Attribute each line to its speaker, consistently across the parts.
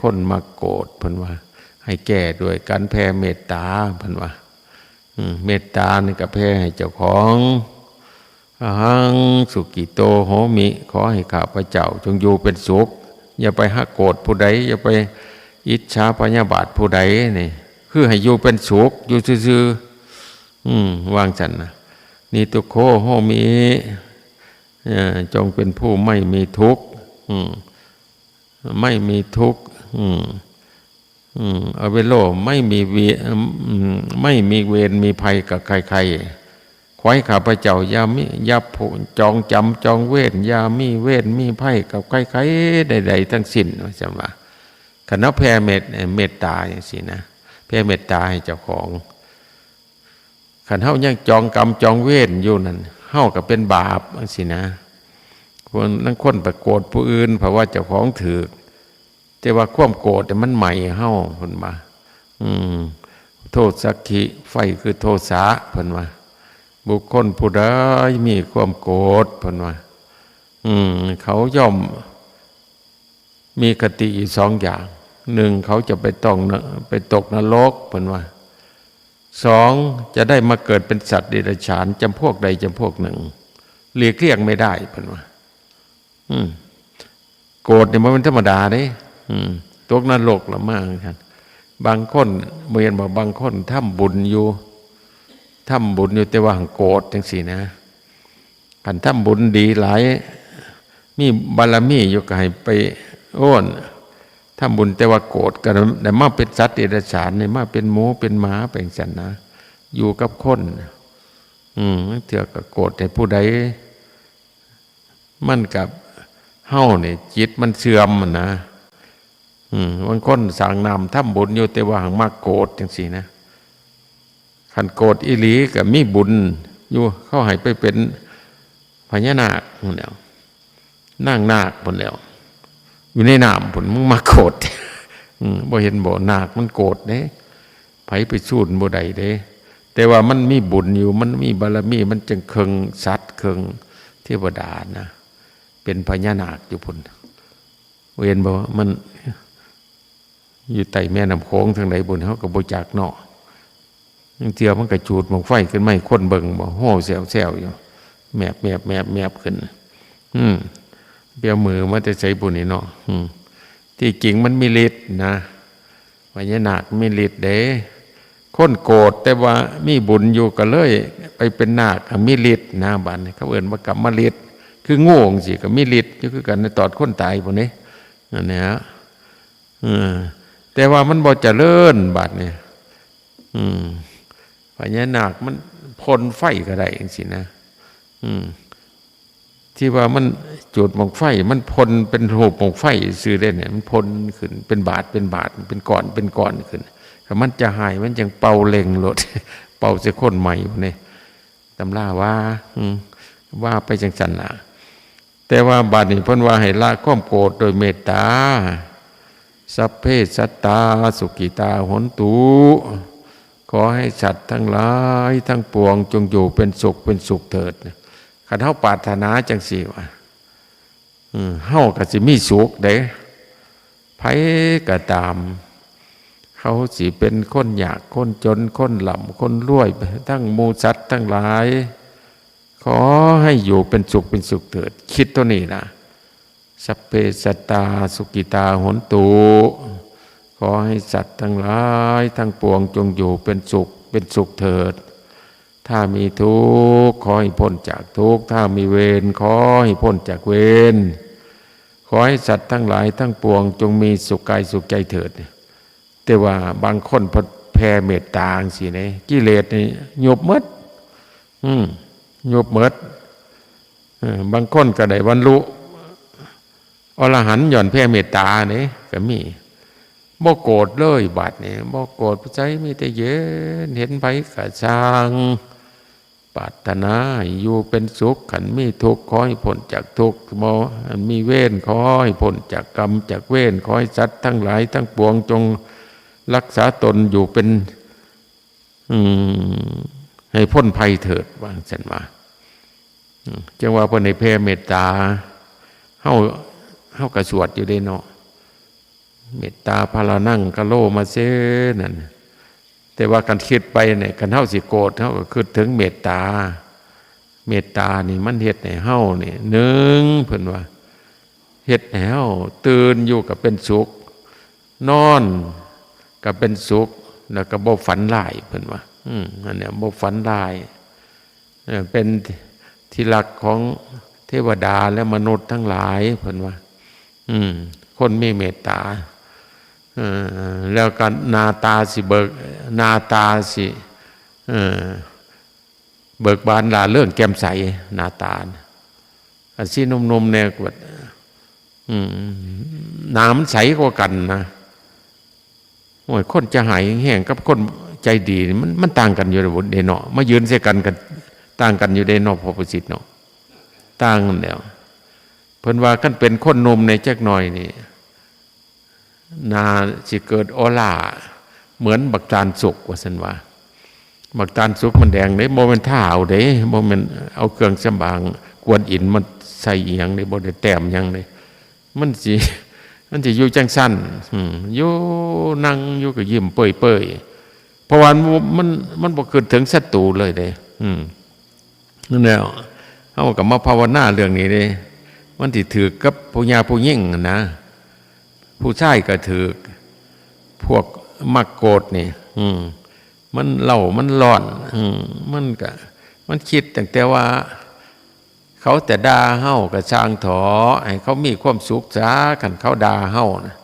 Speaker 1: คนมาโกรธเพิ่นว่าให้แก้ด้วยการแผ่เมตตาเพิ่นว่าเมตตานี่ก็แผ่ให้เจ้าของอหังสุกิโตโหมิขอให้ข้าพเจ้าจงอยู่เป็นสุขอย่าไปหะโกรธผู้ใดอย่าไปอิจฉาพยาบาทผู้ใดนี่คือให้อยู่เป็นสุขอยู่ซื่อๆวางฉันนะนิทุโคโหมิจงเป็นผู้ไม่มีทุกข์ไม่มีทุกข์อเวโลไม่มีไม่มีเวรมีภัยกับใครๆขอให้ข้าพเจ้าอย่ามีอย่าผูจองจำจองเวรอย่ามีเวรมีภัยกับใครๆใดๆทั้งสิ้นว่าจังว่าคณะแผ่เมตตาอย่างสินะแผ่เมตตาให้เจ้าของขันเฮายังจองกรรมจองเวรอยู่นั่นเฮาก็เป็นบาปอย่างสินะคนนั่งคนไปโกรธผู้อื่นเพราะว่าเจ้าของถือแต่ว่าความโกรธมันใหม่เฮาเพิ่นว่าโทษสักขิไฟคือโทสะเพิ่นว่าบุคคลผู้ใดมีความโกรธเพิ่นว่าเขาย่อมมีคติอยู่สองอย่างหนึ่งเขาจะไปตกนรกเพิ่นว่าสองจะได้มาเกิดเป็นสัตว์เดรัจฉานจำพวกใดจำพวกหนึ่งหลีกเลี่ยงไม่ได้เพิ่นว่าโกรธเนี่ยมันเป็นธรรมดาเด้ตกนรกละมากท่านบางคนเมื่อบอกบางคนทำบุญอยู่แต่ว่าโกรธจังสี่นะขันทำบุญดีหลายมีบารมีอยู่ก็ให้ไปโอ้นทำบุญแต่ว่าโกรธก็ได้มาเป็นสัตว์เดรัจฉานเนี่ยมาเป็นหมูเป็นหมาเป็นสัตว์นะอยู่กับคนเถื่อก็โกรธแต่ผู้ใดมันกับเฮ้าเนี่ยจิตมันเสื่อมนะบางคนสั่งนำทำบุญอยู่แต่ว่าหังมากโกรธจังสี่นะขันโกรธอิหลีกับมีบุญอยู่เข้าให้ไปเป็นพญานาคหมดแล้วนั่งนาคหมดแล้วอยู่ในน้ำผลมึงมาโกรธบ่เห็นบ่นาคมันโกรธเด้ไผไปสู้บ่ใดเด้แต่ว่ามันมีบุญอยู่มันมีบารมีมันจึงเคิงสัตว์เคิงเทวดานะเป็นพญานาคอยู่พุ่นเห็นบ่มันอยู่ใต้แม่น้ำโขงทางไหนบนเขาก็บ่จักเนาะเที่ยวมันก็จูดมองไฟขึ้นไม่คนเบิ่งบ่โห่แซวๆอยู่แมบขึ้นเบี้ยวมือมันจะใช้บุญนี่เนาะที่จริงมันมีฤทธิ์นะพญานาคมีฤทธิ์เด้คนโกรธแต่ว่ามีบุญอยู่ก็เลยไปเป็นนาคมีฤทธิ์นะบัดนี้เขาเอิ้นว่ากรรมฤทธิ์คือโง่สิก็มีฤทธิ์อยู่คือกันในตอดคนตายพวกนี้นั่นแหละแต่ว่ามันบ่เจริญบัดนี้พญานาคมันพ่นไฟก็ได้จังซี่นะที่ว่ามันจุดหมอกไฟมันพ่นเป็นรูปหมอกไฟซื่อได้เนี่ยมันพ่นขึ้นเป็นบาทเป็นก้อนขึ้นถ้ามันจะหายมันจังเป่าเล็งรถเป่าใส่คนใหม่พวกนี้ตำราว่าไปจังซั่นน่ะแต่ว่าบัดนี้เพิ่นว่าให้ละความโกรธโดยเมตตาสัพเพสัตตาสุกิตาหนตุขอให้สัตว์ทั้งหลายทั้งปวงจงอยู่เป็นสุขเถิดคันเฮาปรารถนาจังซี่ว่าเฮาก็สิมีสุขเด้ไผก็ตามเขาสิเป็นคนยากคนจนคนหล่ำคนรวยทั้งหมู่สัตว์ทั้งหลายขอให้อยู่เป็นสุขเถิดคิดตัวนี้นะสัพเพสัตตาสุกิตาหนตุขอให้สัตว์ทั้งหลายทั้งปวงจงอยู่เป็นสุขเถิดถ้ามีทุกข์ขอให้พ้นจากทุกข์ถ้ามีเวรขอให้พ้นจากเวรขอให้สัตว์ทั้งหลายทั้งปวงจงมีสุขกายสุขใจเถิดแต่ว่าบางคนแผ่เมตตาสิเนี่ยกิเลสนี่หยบหมดหยบหมดบางคนก็ได้บรรลุอรหันต์หย่อนแผ่เมตตาเนี่ยก็มีบ่โกรธเลยบาดนี่บ่โกรธใจมีแต่เย็นเห็นไผก็ช่างปรารถนาอยู่เป็นสุขขันมีทุกข์ขอให้พ้นจากทุกข์บ่มีเวรขอให้พ้นจากกรรมจากเวรขอให้สัตว์ทั้งหลายทั้งปวงจงรักษาตนอยู่เป็นให้พ้นภัยเถิดว่าซั่นว่าจังว่าเพิ่นให้แผ่เมตตาเฮาก็สวดอยู่ได้เนาะ เมตตาพารานั่งกะโลมาเสนั่นแต่ว่าการคิดไปเนี่ยกันเฮาสิโกรธเฮาก็คิดถึงเมตตาเมตตานี่มันเฮ็ดให้เฮานี่หนึ่งเพิ่นว่าเฮ็ดให้เฮาตื่นอยู่ก็เป็นสุขนอนก็เป็นสุขแล้วก็บ่ฝันร้ายเพิ่นว่าอันเนี้ยบ่ฝันร้ายเป็นที่รักของเทวดาและมนุษย์ทั้งหลายเพิ่นว่าคนมีเมตตาแล้วก็นาตาสิเบิกนาตาสิเบิกบานลาเรื่องแก้มใสนาตาอันที่นมๆเนี่ยกวดน้ำใสกว่ากันนะโอ้ยคนจะหายแห้งกับคนใจดีมันต่างกันอยู่ในเนาะมายืนเสียกันต่างกันอยู่ในนอกพอประสิทธิ์เนาะต่างกันแล้วเพิ่นว่ากันเป็นคนนมในจักหน่อยนี่นาสิเกิดออล่าเหมือนบักตาลสุกว่าซั่นว่าบักตาลสุกมันแดงเด้บ่แม่นท่าเอาเด้บ่แม่นเอาเครื่องสำบางกวนอินมันใส่อีหยังเด้บ่ได้แต้มหยังเด้มันสิอยู่จังซั่นอยู่นั่งอยู่ก็ยิ้มเปื่อยๆเพราะว่ามันบ่คิดถึงศัตรูเลยเด้นั่นแหละเฮาก็มาภาวนาเรื่องนี้เด้มันสิถือกับผู้หญิงผู้หญิงนะผู้ชายก็ถือพวกมักโกรธนี่มันเล่ามันร้อนมันคิดตั้งแต่ว่าเขาแต่ด่าเฮาก็ช่างถอให้เขามีความสุขซะกันเขาด่าเฮานะ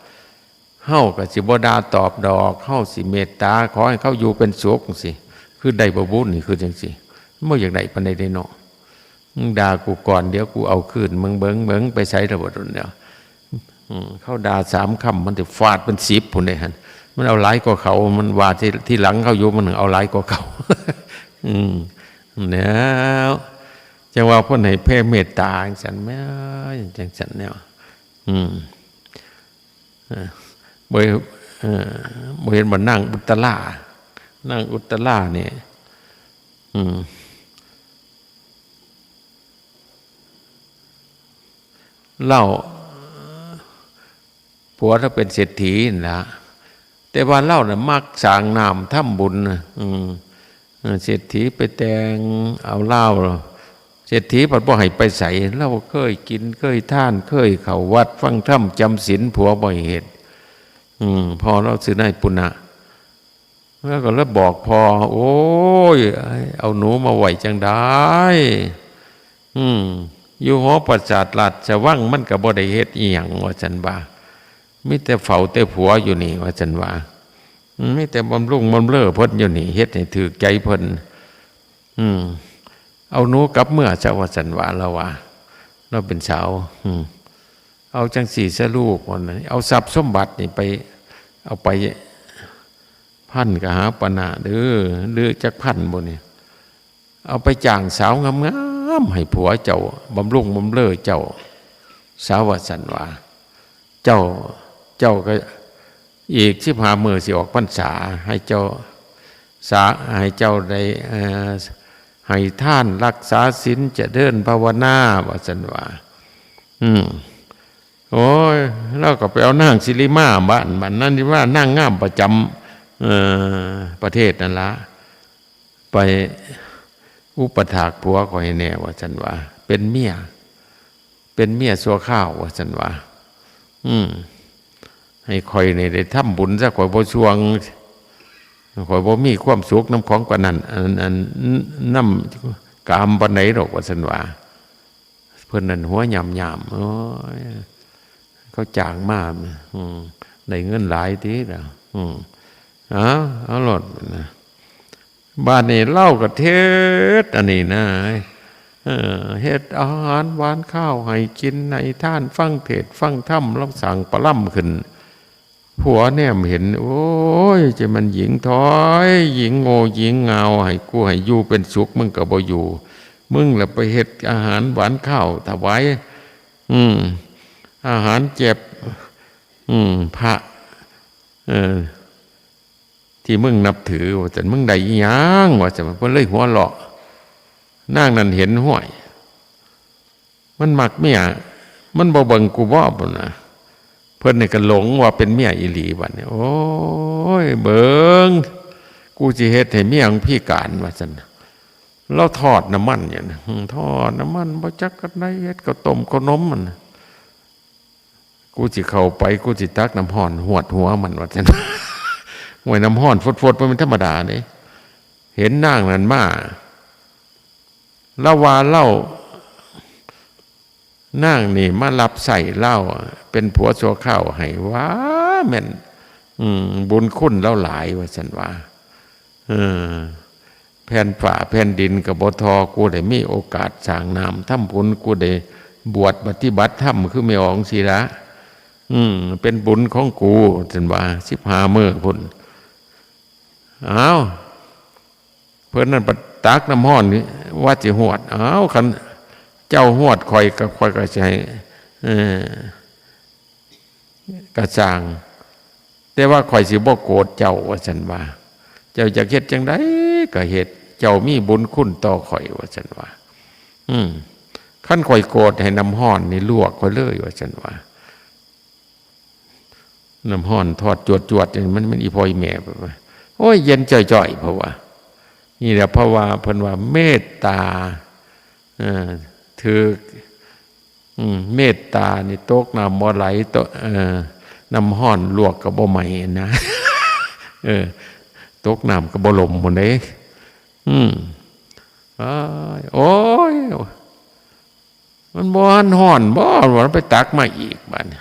Speaker 1: เฮาก็สิบ่ด่าตอบดอกเฮาสิเมตตาขอให้เขาอยู่เป็นสุขจังซี่คือได้บ่บุญนี่คือจังซี่บ่อยากได้ปานใดเนาะมึงด่ากูก่อนเดี๋ยวกูเอาคืนมึงเบิ่งไปใช้ระบบเดี๋ยวเขาด่า3 คำมันจะฟาดเป็น10พุ่นได้หั่นมันเอาหลายกว่าเขามันว่าที่หลังเขาอยู่มันเอาหลายกว่าเขาแล้วจังว่าเพิ่นให้แผ่เมตตาจังซั่นแม่จังซั่นแนวบ่เห็นบ่นั่งอุตตรานี่เล่าผัวถ้าเป็นเศรษฐีนะแต่ว่าเล่าน่ะมักสร้างน้ำทำบุญเศรษฐีไปแต่งเอาเหล้าเศรษฐีปัดบ่ให้ไปใส่เล่าเคยกินเคยท่านเคยเข้าวัดฟังธรรมจำศีลผัวบ่เหตุพอเราซื้อนายปุณณะแล้วก็เลยบอกพอโอ้ยเอาหนูมาไหวจังได้อยู่หอประสาทราชวังมันก็บ่ได้เฮ็ดอีหยังว่าซั่นว่ามีแต่เฝ้าแต่ผัวอยู่นี่ว่าซั่นว่ามีแต่บำรุงบำเรอเพิ่นอยู่นี่เฮ็ดให้ถูกใจเพิ่นเอาหนูกลับเมื่อเจ้าว่าซั่นว่าเราว่าเราเป็นสาวเอาจังสี่ซะลูกว่านั้นเอาทรัพย์สมบัตินี่ไปเอาไปพันกหาปณะเด้อหรือจักพันบ่นี่เอาไปจ้างสาวงามๆให้ผัวเจ้าบำรุงบำเรอเจ้าสาวว่าซั่นว่าเจ้าก็อีก15 มื้อสิออกพรรษาให้เจ้าได้ให้ท่านรักษาศีลจะเดินภาวนาว่าซั่นว่าโอ้ยเราก็ไปเอานางศิริมาบ้านนั้นที่ว่านางงามประจำประเทศนั่นละไปอุปถากผัวข่อยแน่ว่าซั่นว่าเป็นเมียสัวข้าวว่าซั่นว่าให้ข่อยนี่ได้ทำบุญซะข่อยบ่ช่วงข่อยบ่มีความสุขน้ำของกว่านั้นอันน้ำกามปานไหนดอกว่าซั่นว่าเพิ่นนั่นหัวหย่ำๆโอ้ยเขาจ้างมาได้เงินหลายทีแล้วเอาหลดนะบ้านนี้เล่ากับเทศอันนี้นะเฮ็ดอาหารหวานข้าวให้กินในท่านฟังเทศฟังธรรมรับสั่งปล่ำขึ้นผัวแนมเห็นโอ้ยจะมันหญิงถอยหญิงโง่หญิงเงาให้กูให้อยู่เป็นสุขมึงก็บ่อยู่มึงละไปเฮ็ดอาหารหวานข้าวถวายอาหารเจ็บพระที่มึงนับถือว่าแต่มึงได้อีหยังว่าแต่มันเลยหัวเราะนางนั้นเห็นห้วยมันมักเมียมันบ่เบิ่งกูบ่บ่นะ พิ่นนี่ก็หลงว่าเป็นเมียอีหลีบัดนี้โอ้ยเบิงกูสิเฮ็ดให้เมียของพี่การว่าซั่นเราทอดน้ำมันอย่างนี้ทอดน้ำมันบ่จักกันได้เฮ็ดก็ต้มก็นมมันกูสิเข้าไปกูสิตักน้ำห้อนหวดหัวมันว่าซั่นหวยน้ำห้อนฟดๆมันเป็นธรรมดาเด้เห็นนางนั้นมาละว่าเล่านางนี่มารับใส่เล่าเป็นผัวชั่วข้าวให้ว้าแม่นบุญคุณเล่าหลายว่าซั่นว่าแผ่นฝ่าแผ่นดินกับบ่ทอกูได้มีโอกาสสร้างน้ำทำบุญกูได้บวชปฏิบัติธรรมคือแม่ของศิระเป็นบุญของกูซั่นว่า15มื้อพุ่นอ้าวเพิ่นนั่นตักน้ำห้อนนี่ว่าสิหวดอ้าวคันเจ้าหวดข่อยกับข่อยก็สิให้กระจ่างแต่ว่าข่อยสิบ่โกรธเจ้าว่าซั่นว่าเจ้าอยากเฮ็ดจังได๋ก็เฮ็ดเจ้ามีบุญคุณต่อข่อยว่าซั่นว่าคันข่อยโกรธให้น้ำห้อนนี่ลวกข่อยเลยว่าซั่นว่าน้ำห้อนทอดจวดๆมันอีพ่อยแม่ไปว่าโอ้ยเย็นจ่อยๆเพราะว่านี่แหละเพราะว่าเพิ่นว่าเมตตาถือเมตตานี่ตกน้ำบ่ไหลตกน้ำห้อนลวกก็บ่ไหม้นะตกน้ำก็บ่ลมหมดเด้โอ้ยมันบ่ฮ้อนบ่ว่าไปตักมาอีกบัดนี้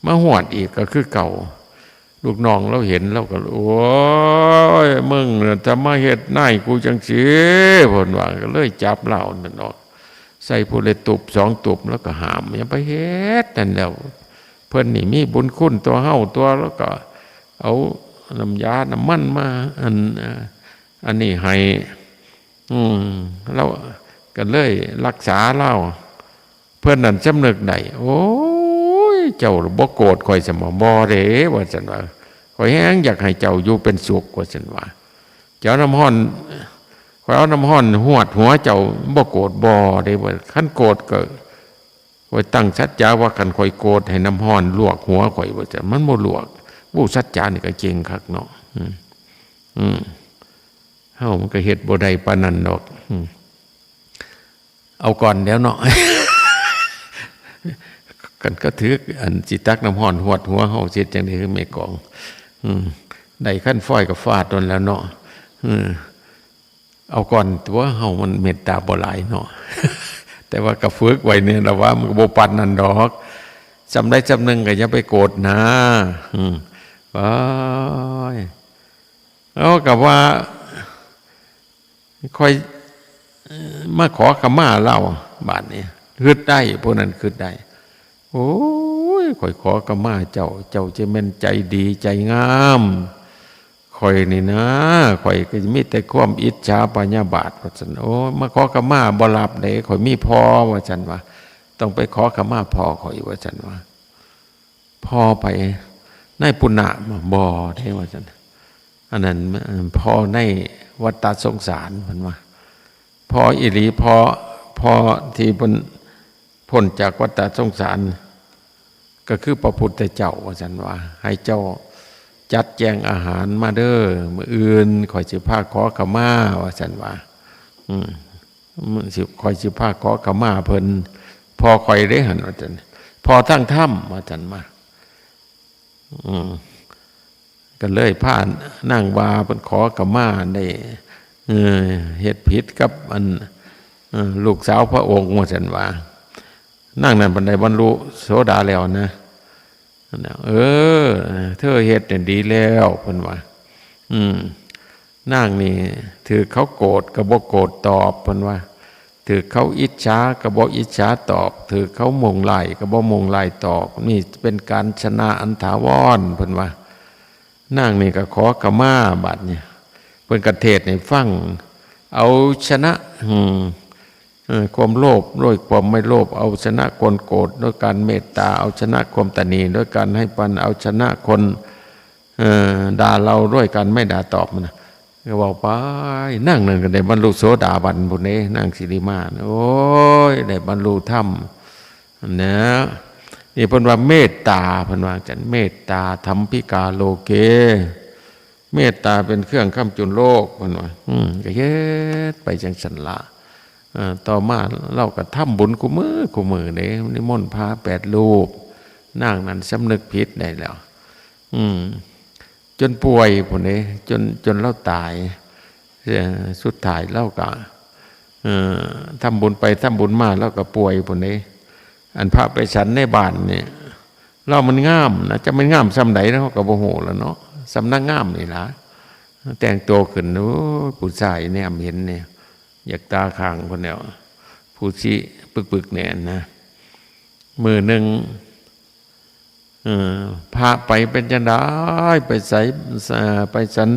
Speaker 1: มาหวดอีกก็คือเก่าลูกน้องเราเห็นเราก็โอ้ยมึงจะมาเฮ็ดนายกูจังสิเพิ่นว่าก็เลยจับเหล้านั่นออกใส่ผู้เลยตุบ2ตุบแล้วก็หามอย่าไปเฮ็ดนั่นแล้วเพิ่นนี่มีบุญคุณตัวเฮาตัวแล้วก็เอาน้ำยาน้ำมันมาอันนี้ให้เราก็เลยรักษาเราเพิ่นนั่นสำนึกได้โอ้ยเจ้าบ่โกรธข่อยสมบ่เด้ว่าซั่นว่าข่อยแฮงอยากให้เจ้าอยู่เป็นสุขว่าซั่นว่าเจ้าน้ำห้อนข่อยเอาน้ำห้อนหวดหัวเจ้าบ่โกรธบ่เด้ว่าคันโกรธก็ข่อยตั้งสัจจะว่าคันข่อยโกรธให้น้ำห้อนลวกหัวข่อยว่าซั่นมันบ่ลวกผู้สัจจะนี่ก็เก่งคักเนาะเฮามันก็เฮ็ดบ่ได้ปานนั้นดอกเอาก่อนแล้วเนาะกันก็ถืออันจิตักน้ำห้อนหวดหัวเฮาเสียจังได๋คือแม่กองได้ขั้นฝ้อยกับฟาดตนแล้วเนาะเอาก่อนตัวเฮามันเมตตาบ่หลายเนาะแต่ว่าก็ฝึกไว้เนี่ยล่ะว่ามันก็บ่ปานนั้นดอกจำได้จำนึงก็อย่าไปโกรธนะเอากับว่าค่อยมาขอขมาเล่าบาดนี้คิดได้พวกนั้นคิดได้โอ้ยข่อยขอขมาเจ้าจะแม่นใจดีใจงามข่อยนี่นะข่อยก็มีแต่ความอิจฉาพยาบาทว่าซั่นโอ้มาขอขมาบ่รับได้ข่อยมีพ่อว่าซั่นว่าต้องไปขอขมาพ่อข่อยว่าซั่นว่าพ่อไปในปุณณะบ่ได้ว่าซั่นอันนั้นพ่อในวัฏสงสารเพิ่นว่าพ่ออีหลีพ่อที่พ้นจากวัฏสงสารก็คือพระพุทธเจ้าว่าซั่นว่าให้เจ้าจัดแจงอาหารมาเด้อมื้ออื่นข่อยสิพาขอขมาว่าซั่นว่าข่อยสิพาขอขมาเพิ่นพอข่อยได้หั่นว่าซั่นพอทั้งถ้ำว่าซั่นมาก็เลยพานั่งวาเพิ่นขอขมาได้เฮ็ดผิดกับอันลูกสาวพระองค์ว่าซั่นว่านั่งนั้นบันไดบรรลุโสดาแล้วนะเธอเฮ็ดเนี่ยดีแล้วเพิ่นว่านั่งนี่ถือเขาโกรธก็บ่โกรธตอบเพิ่นว่าถือเขาอิจฉาก็บ่อิจฉาตอบถือเขามงไล่ก็บ่มงไล่ตอบนี่เป็นการชนะอันถาวรเพิ่นว่านั่งนี่ก็ขอขมาบัดเนี่ยเพิ่นก็เทศน์ให้ฟังเอาชนะความโลภด้วยความไม่โลภเอาชนะคนโกรธด้วยการเมตตาเอาชนะความตนีด้วยการให้ปันเอาชนะคนด่าเราด้วยการไม่ด่าตอบมันก็บอกไปนั่งนั่นก็ได้บรรลุโสดาบันบุญนี้นั่งสิริมาโอ้ยได้บรรลุธรรมนะ นี่เพิ่นว่าเมตตาเพิ่นว่าจังเมตตาธรรมพิกาโลเกเมตตาเป็นเครื่องค้ำจุนโลกเพิ่นว่าก็เฮ็ดไปจังซั่นละต่อมาเราก็ทำบุญกูมือเด้นิมนต์พระ8 รูปนางนั้นสำนึกผิดได้แล้วจนป่วยพุ่นเด้จนเราตายสุดท้ายเราก็ทำบุญไปทำบุญมาแล้วก็ป่วยพุ่นเด้อันพระไปฉันในบ้านเนี่ยเรามันงามนะจะมันงามซ้ำไหนเนาะก็บ่ฮู้แล้วเนาะสำนักงามนี่ล่ะแต่งตัวขึ้นโอ้ผู้ชายแนมเห็นเนี่ยอยากตาข้างพุ่นแล้วผู้สิปึกๆเนี่ยนะมื้อนึงพระไปเป็นจังได๋ไปใส่ไปสัน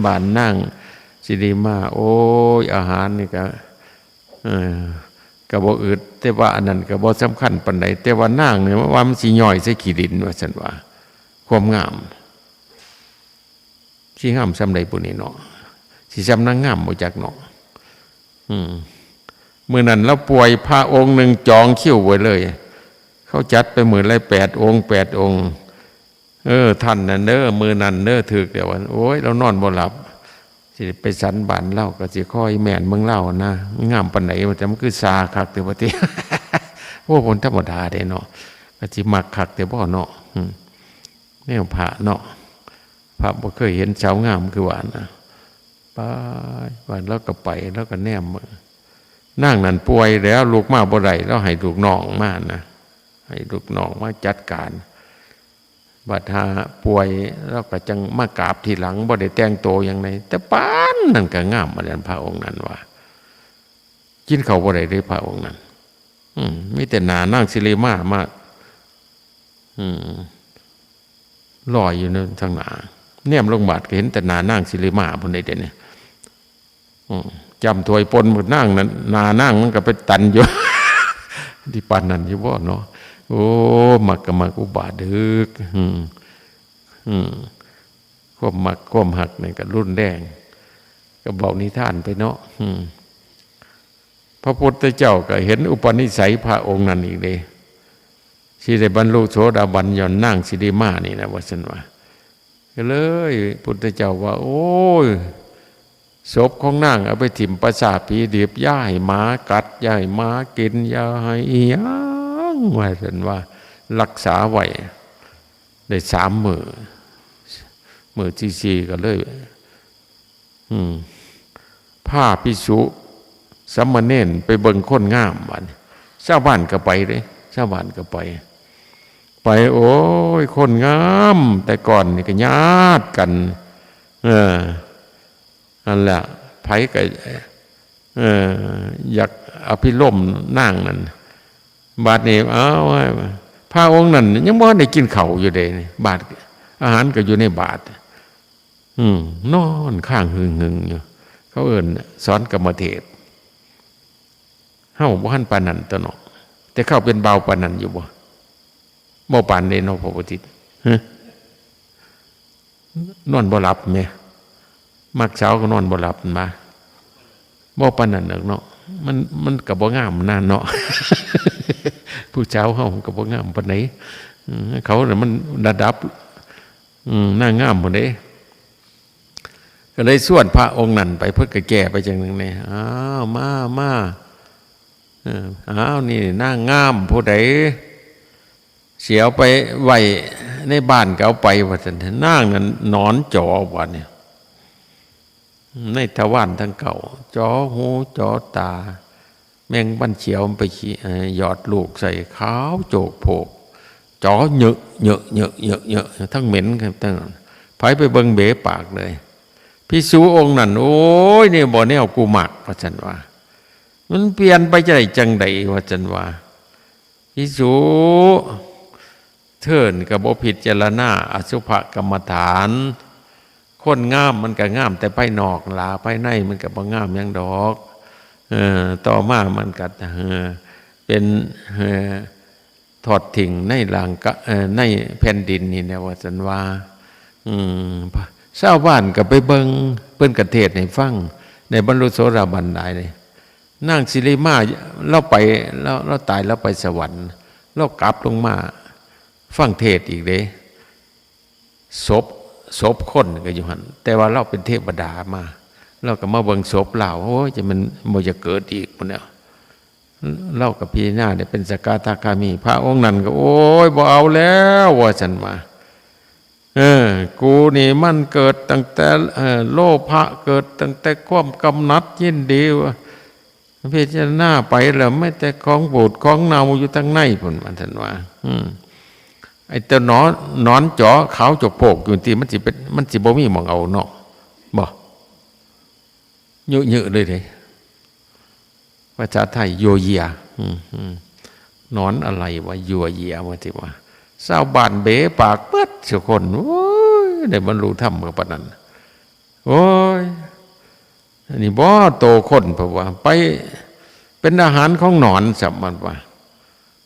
Speaker 1: บ้านนั่งสิริมาโอ้ยอาหารนี่ก็บ่อึดแต่ว่าอันนั้นก็บ่สำคัญปานใดแต่ว่านางเนี่ยว่ามันสิย่อยใส่ขี้ดินว่าซั่นว่าความงามสิงามซำใดปุ่นนี่เนาะสิซำนางงามบ่จักเนาะมื้อนั้นเราป่วยพระองค์หนึ่งจองคิวไว้เลยเขาจัดไปมื้อละ8 องค์8 องค์ท่านน่ะเด้อมื้อนั้นเด้อถึกเดี๋ยวว่าโอ้ยเรานอนบ่หลับสิไปสันบ้านเล่าก็สิคอยแม่นเมืองเล่านะงามปานไหนมันคือซาคักแต่ว่าติ โอ้คนธรรมดาเด้เนาะก็สิมักคักแต่บ่เนาะแนวพระเนาะพระบ่เคยเห็นสาวงามคือว่านะไปวันแล้วก็ไปแล้วก็แนมนางนั่นป่วยแล้วลูกมาบ่ได้แล้วให้ลูกน้องมานะให้ลูกน้องมาจัดการบัดหาป่วยแล้วก็จังมากราบทีหลังบ่ได้แต่งตัวอย่างไรแต่ปานนั่นก็งามมาแล้วพระองค์นั้นว่ากินข้าวบ่ได้เลยพระองค์นั้นมีแต่หน้านางสิริมามากลอยอยู่ในทางหน้าแนมลงบาดก็เห็นแต่หน้านางสิริมาพุ่นได้เด้เนี่ยจำถวยปนหมดนางนั้นหน้านางมันก็ไปตันอยู่ ที่ปานนั้นอยู่บ่เนาะโอ้มักก็มักอุบาทดึกความมักความหักนี่ก็รุนแรงก็บอกนิทานไปเนาะพระพุทธเจ้าก็เห็นอุปนิสัยพระองค์นั้นอีกเลยที่ได้บรรลุโสดาบันย้อนนางสิริมานี่นะว่าซั่นว่าก็เลยพุทธเจ้าว่าโอ้ยศพของนางเอาไปถิ่มประสาปีเดียบย่าให้หมากัดย่าให้หมากินย่าให้อีหยังว่าซั่นว่ารักษาไว้ได้3 มื้อที่4ก็เลยผ้าภิกษุสามเณรไปเบิ่งคนงามบัดชาวบ้านก็ไปเด้ชาวบ้านก็ไปโอ้ยคนงามแต่ก่อนนี่ก็ญาติกันนั่นแหละไผก็อยากอภิรมย์นางนั่นบาดนี้พระองค์นั้นยังบ่ได้กินข้าวอยู่เด้บาดอาหารก็อยู่ในบาตรนอนข้างหึงๆอยู่เขาเอิ้นสอนกรรมเทศเฮาบ่ทันปานนั้นตัวเนาะแต่เข้าเป็นเบาปานนั้นอยู่บ่ปานใดเนาะพระพุทธนอนบ่หลับแม่มักเช้าก็นอนบ่หลับมาบ่ปานนั้นเนาะมันก็บ่งามนานเนาะ ผู้เจ้าเฮาก็บ่งามปานไหนเขาน่ะมันระดับน่างามหมดเด้ก็เลยส่วนพระองค์นั้นไปเพิ่นก็แก่ไปจังนึงนี่อ้าวมานี่นางงามผู้ใดเสียไปไว้ในบ้านก็เอาไปว่าซั่นนางนั้นนอนจ่อว่าเนี่ยในทวารทั้งเก่าจ่อหูจ่อตาแมงบันเฉียวมันไปหยอดลูกใส่ขาวโจกโผกจ่อเหยอะทั้งเหม็นทั้งไผไปเบิ่งเบ๋ปากเลยภิกษุองค์นั้นโอ้ยนี่บ่แนวกูมักว่าซั่นว่ามันเปลี่ยนไปจังไดว่าซั่นว่าภิกษุเทินก็บ่พิจารณาอสุภกรรมฐานคนงามมันก็งามแต่ภายนอกล่ะภายในมันก็บ่งามหยังดอกต่อมามันก็เป็นถอดทิ้งในหลังในแผ่นดินนี่แหละว่าซั่นว่าชาวบ้านก็ไปเบิ่งเพิ่นก็เทศน์ให้ฟังในบรรลุโสดาบันได้เลยนางสิริมาเราไปเราตายแล้วไปสวรรค์เรากลับลงมา ฟังเทศอีกเด้ศพคนก็อยู่หันแต่ว่าเราเป็นเทวดามาเราก็มาเบิ่งศพเราโอ้ยจะมันบ่จะเกิดอีกพุ่นเนี่ยเรากับพี่หน้าเนี่ยเป็นสกทาคามีพระองค์นั้นก็โอ้ยบ่เอาแล้วว่าฉันมากูนี่มันเกิดตั้งแต่โลภะเกิดตั้งแต่ความกำหนัดยินดีว่าพิจารณาไปแล้วไม่แต่ของบูดของเน่าอยู่ทั้งในพุ่นมันท่านว่าไอ้ตัวหนอนจ๋อขาวจกโปกอยู่ที่มันสิบ่มีหม่องเอาเนาะบ่เยอะๆเลยเด้ภาษาไทยโยเยียนอนอะไรวะโยเยียว่าที่ว่าชาวบ้านเบ๋ปากเปิดเสียคนโอ้ยได้บรรลุธรรมกับปานนั้นโอ้ยอันนี้บ่โตคนเพราะว่าไปเป็นอาหารของหนอนสับมันว่า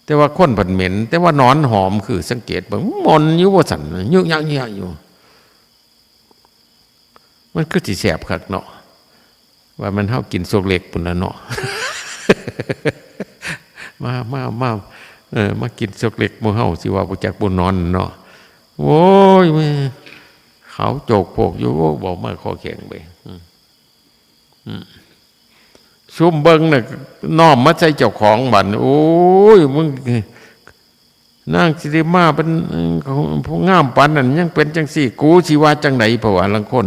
Speaker 1: แต่ว่าคนผัดเหม็นแต่ว่าหนอนหอมคือสังเกตเบิ่งมนอยู่ว่าสั่นยุกยักเงี้ยอยู่มันคือสิแสบคักเนาะว่ามันเฮากินโซกเล็กปุ่นละเนาะมากินโซกเล็กหมู่เฮาสิว่าบ่จักบ่นอนเนาะโอ้ยแม่เขาโจกโปกอยู่บอกมาคอแข็งไปซุ่มเบิ่งน่ะน้อมมาใส่เจ้าของบัดโอ้ยมึงนางสิริมาเป็นผู้งามปานนั้นยังเป็นจังซี่กูสิว่าจังได๋เพราะว่าลางคน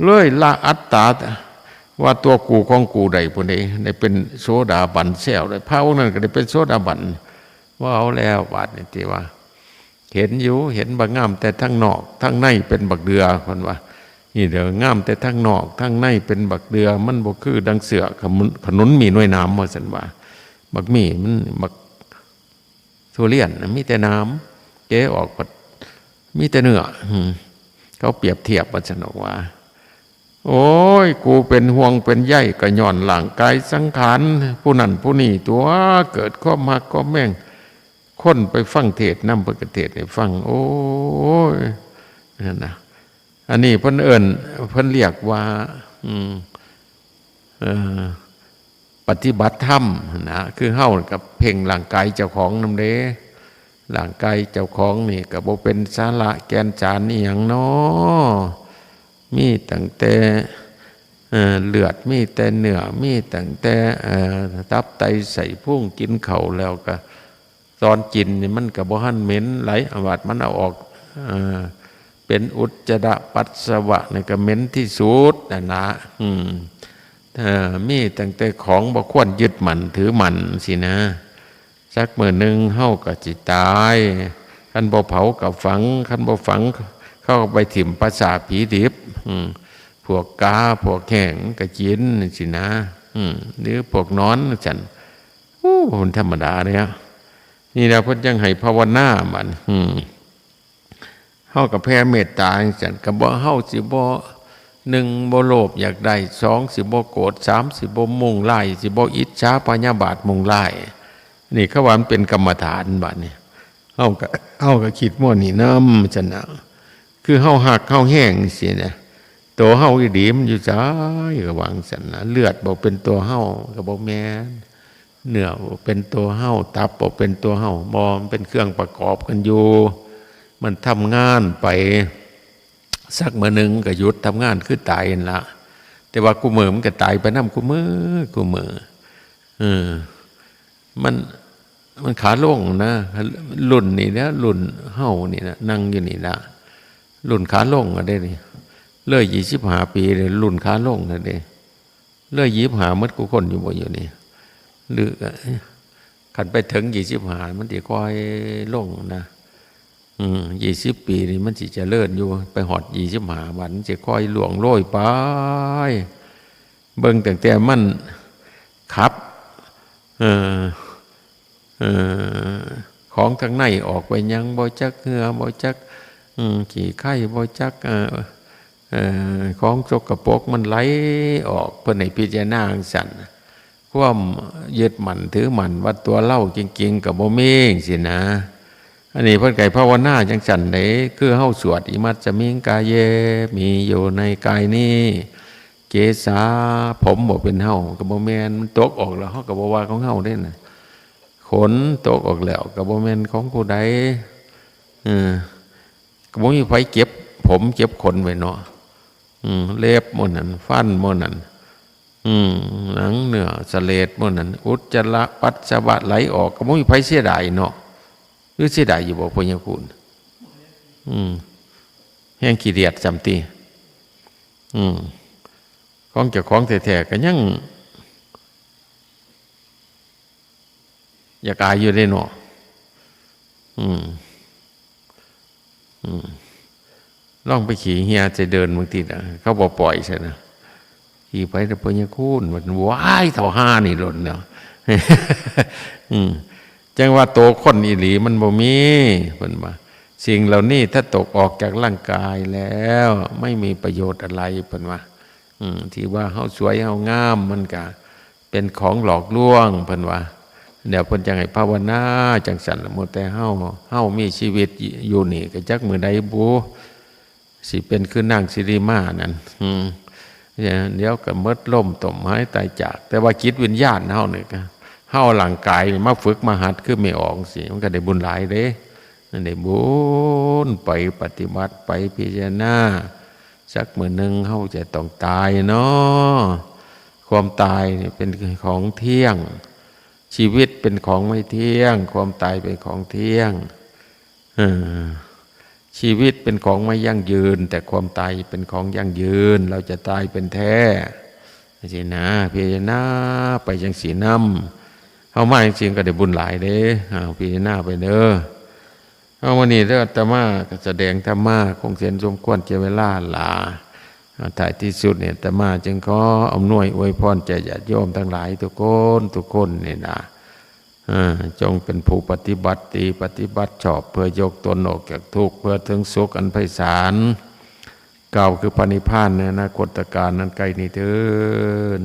Speaker 1: เลยละอัตตาว่าตัวกูของกูใดพุ่นนี้ได้เป็นโสดาบันแซวได้พระองค์นั้นก็ได้เป็นโสดาบันว่าเอาแล้วบาดนี่ที่ว่าเห็นอยู่เห็นบักงามแต่ทั้งนอกทั้งในเป็นบักเดือคนว่านี่เด้องามแต่ทั้งนอกทั้งในเป็นบักเดือมันบ่คือดังเสือขนุนมีหน่วยน้ำว่าซั่นว่าบักมีมันบักทุเรียนมีแต่น้ำเจ๊ออกมีแต่เนื้อเขาเปรียบเทียบว่าซั่นว่าโอ้ยกูเป็นห่วงเป็นใยก็ย้อนหลังกายสังขารผู้นั้นผู้นี้ตัวเกิดความหักความแม่งคนไปฟังเทศนำไปเทศให้ฟังโอ้ยนั่นนะอันนี้เพิ่นเรียกว่าปฏิบัติธรรมนะคือเฮากับเพ่งร่างกายเจ้าของนำเด้ร่างกายเจ้าของนี่ก็บ่เป็นสาระแกนสารนี่หยังน้อมีตั้งแต่เลือดมีแต่เนื้อมีตั้งแต่ตับไตใส่พุ่งกินเข่าแล้วก็ตอนกินนี่มันก็บ่หันเหม็นไหลอวาดมันเอาออกเป็นอุจจาระปัสสาวะนี่ก็เหม็นที่สุดนะมีตั้งแต่ของบ่ควรยึดมั่นถือมั่นสินะสักมื้อนึงเฮาก็สิตายคันบ่เผาก็ฝังคันบ่ฝังเข้าไปถิ่มประสาทผีดิบพวกกาพวกแข่งกระจินสินะหรือพวกนอนฉันมันธรรมดาเนี่ยนี่เราเพิ่นยังให้ภาวนามันเฮากับแผ่เมตตาฉันกับบ่เฮาสิบ่1บ่โลภอยากได้2สิบ่โกรธ3สิบ่มุ่งร้ายสิบ่อิจฉาพยาบาทมุ่งร้ายนี่เขาว่ามันเป็นกรรมฐานบัดนี้เฮาก็คิดมั่วนี่นำฉันน่ะคือเฮาหักเฮาแห้งสินะตัวเฮาอีดีมันอยู่ซ้ายก็วางสันนะเลือดบ่เป็นตัวเฮาก็บ่แม่นเนื้อบ่เป็นตัวเฮาตับบ่เป็นตัวเฮาบ่มันเป็นเครื่องประกอบกันอยู่มันทำงานไปสักมื้อนึงก็หยุดทำงานคือตายนั่นล่ะแต่ว่ากูมื้อมันก็ตายไปนำกูมื้อมันขาลงนะรุ่นนี่นะรุ่นเฮานี่นะนั่งอยู่นี่นะรุ่นขาลงก็ได้นี่เลย25 ปีเลยรุ่นขาลงนั่นเด้เลย25มัดกูคนอยู่บ่อยู่นี่หรือคันไปถึง25มันสิค่อยลงนะ20 ปีนี่มันสิเจริญอยู่ไปฮอด25วันสิค่อยล่วงโรยไปเบิ่งตั้งแต่มันขับของทางในออกไปยังบ่จักเหงื่อบ่จักขี้ไข้บ่จักของสกปรกมันไหลออกเพื่อให้พิจารณาสั่นความยึดมั่นถือมั่นว่าตัวเล่าจริงๆกับบ่มีสินะอันนี้เพิ่นไก่ภาวนาจังสั่นไหนคือเฮาสวดอิมัจจมิงกายเยมีอยู่ในกายนี้เกสาผมบ่เป็นเฮากับบ่แม่นมันตกออกแล้วเฮาก็บ่ว่าของเฮาได้น่ะขนตกออกแล้วกับบ่แม่นของผู้ใด เออก็บ่มีไผเก็บผมเก็บขนไว้เนาะเล็บหมดนั่นฟันหมดนั่นหนังเนื้อสะเลดหมดนั่นอุจจาระปัสสาวะไหลออกก็บ่มีไผเสียดายเนาะหรือเสียดายอยู่บ่พ่อใหญ่คุณแห้งขี้เดียดจำตีของเจ้าของแท้ๆก็ยังอยากอายอยู่ได้เนาะลองไปขี่เฮียจะเดินบางทีนะเขาบอกปล่อยใช่นะขี่ไปแต่ปัญญาคูนมันว้ายเท่าห้านี่หล่นเนาะจังว่าโตคนอีหลีมันบ่มีเพิ่นว่าสิ่งเหล่านี้ถ้าตกออกจากร่างกายแล้วไม่มีประโยชน์อะไรเพิ่นว่าที่ว่าเฮาสวยเฮางามมันก็เป็นของหลอกลวงเพิ่นว่าเดี๋ยวเพิ่นจังให้ภาวนาจังสั่นหมดแต่เฮามีชีวิตอยู่นี่ก็จักมื้อใดบ่สิเป็นคือนางสิริมานั่นเดี๋ยวก็มดล่มต่มหายตายจากแต่ว่าจิตวิญญาณเฮานี่ก็เฮาร่างกายมาฝึกมาหัดคือไม่ออกสิมันก็ได้บุญหลายเด้ได้บุญไปปฏิบัติไปพิจารณาสักมื้อนึงเฮาจะต้องตายเนาะความตายนี่เป็นของเที่ยงชีวิตเป็นของไม่เที่ยงความตายเป็นของเที่ยงชีวิตเป็นของไม่ยั่งยืนแต่ความตายเป็นของยั่งยืนเราจะตายเป็นแท้สินะพิจารณาไปจังสีน้ำเอามาจริงๆก็ได้บุญหลายเด้พิจารณาไปเด้อเอาวันนี้เด้ออาตมาแสดงธรรมะคงเสียนสมควรเจเวลาลาท้ายที่สุดเนี่ยอาตมาจึงขออำนวยอวยพรใจญาติโยมทั้งหลายทุกคนเนี่ยนะจงเป็นผู้ปฏิบัติดีปฏิบัติชอบเพื่อยกตนออกจากทุกข์เพื่อถึงสุขอันไพศาลกล่าวคือพระนิพพานในอนาคตการนั้นไกลนี้เถิด